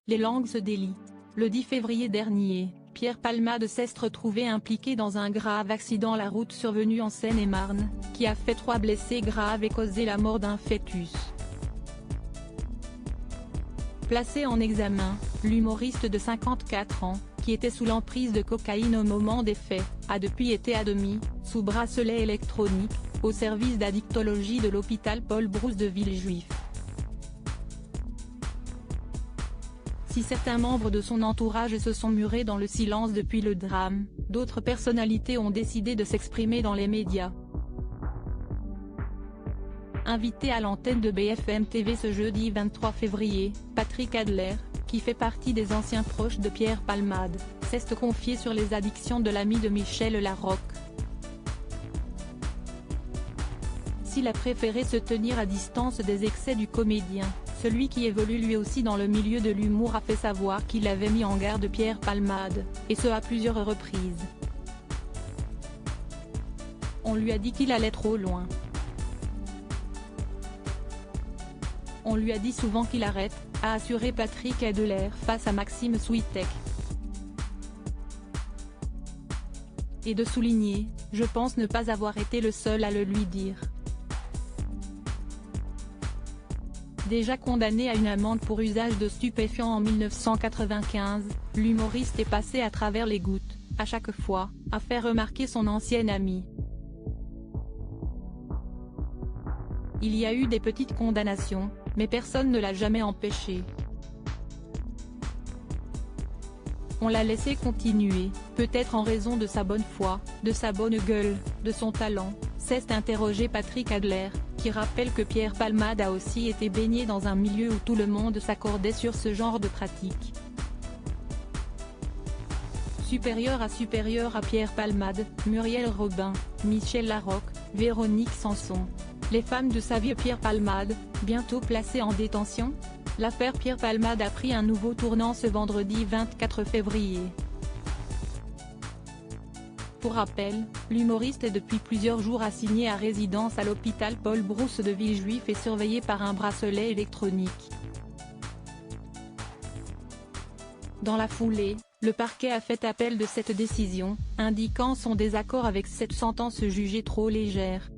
Les langues se délient. Le 10 février dernier, Pierre Palmade s'est retrouvé impliqué dans un grave accident la route survenu en Seine-et-Marne, qui a fait 3 blessés graves et causé la mort d'un fœtus. Placé en examen, l'humoriste de 54 ans, qui était sous l'emprise de cocaïne au moment des faits, a depuis été admis, sous bracelet électronique, au service d'addictologie de l'hôpital Paul Brousse de Villejuif. Si certains membres de son entourage se sont murés dans le silence depuis le drame, d'autres personnalités ont décidé de s'exprimer dans les médias. Invité à l'antenne de BFM TV ce jeudi 23 février, Patrick Adler, qui fait partie des anciens proches de Pierre Palmade, s'est confié sur les addictions de l'ami de Michel Larocque. S'il a préféré se tenir à distance des excès du comédien, celui qui évolue lui aussi dans le milieu de l'humour a fait savoir qu'il avait mis en garde Pierre Palmade, et ce à plusieurs reprises. On lui a dit qu'il allait trop loin. On lui a dit souvent qu'il arrête, a assuré Patrick Adler face à Maxime Switek. Et de souligner, je pense ne pas avoir été le seul à le lui dire. Déjà condamné à une amende pour usage de stupéfiants en 1995, l'humoriste est passé à travers les gouttes, à chaque fois, a fait remarquer son ancien ami. Il y a eu des petites condamnations, mais personne ne l'a jamais empêché. On l'a laissé continuer, peut-être en raison de sa bonne foi, de sa bonne gueule, de son talent, s'est interrogé Patrick Adler, qui rappelle que Pierre Palmade a aussi été baigné dans un milieu où tout le monde s'accordait sur ce genre de pratique. Supérieur à Pierre Palmade, Muriel Robin, Michel Larocque, Véronique Sanson. Les femmes de sa vie Pierre Palmade, bientôt placées en détention? L'affaire Pierre Palmade a pris un nouveau tournant ce vendredi 24 février. Pour rappel, l'humoriste est depuis plusieurs jours assigné à résidence à l'hôpital Paul Brousse de Villejuif et surveillé par un bracelet électronique. Dans la foulée, le parquet a fait appel de cette décision, indiquant son désaccord avec cette sentence jugée trop légère.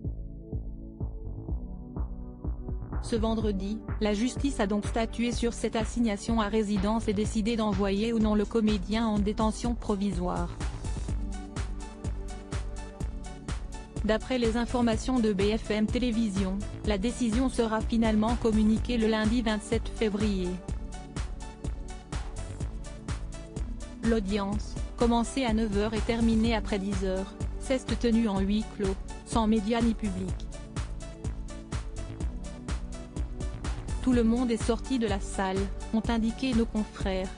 Ce vendredi, la justice a donc statué sur cette assignation à résidence et décidé d'envoyer ou non le comédien en détention provisoire. D'après les informations de BFM Télévision, la décision sera finalement communiquée le lundi 27 février. L'audience, commencée à 9h et terminée après 10h, s'est tenue en huis clos, sans médias ni public. Tout le monde est sorti de la salle, ont indiqué nos confrères.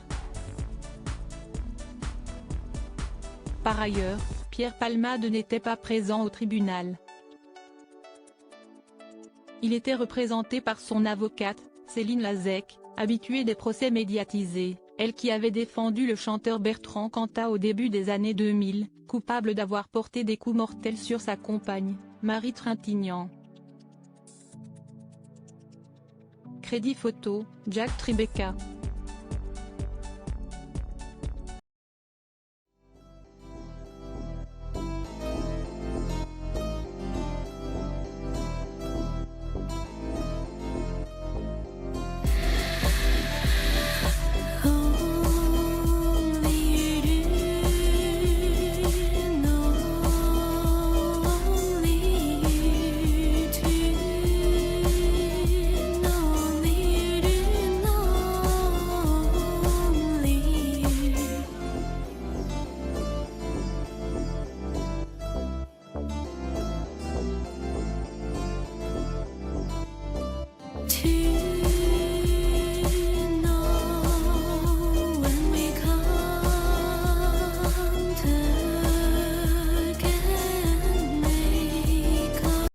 Par ailleurs, Pierre Palmade n'était pas présent au tribunal. Il était représenté par son avocate, Céline Lazec, habituée des procès médiatisés, elle qui avait défendu le chanteur Bertrand Cantat au début des années 2000, coupable d'avoir porté des coups mortels sur sa compagne, Marie Trintignant. Crédit photo, Jack Tribeca. To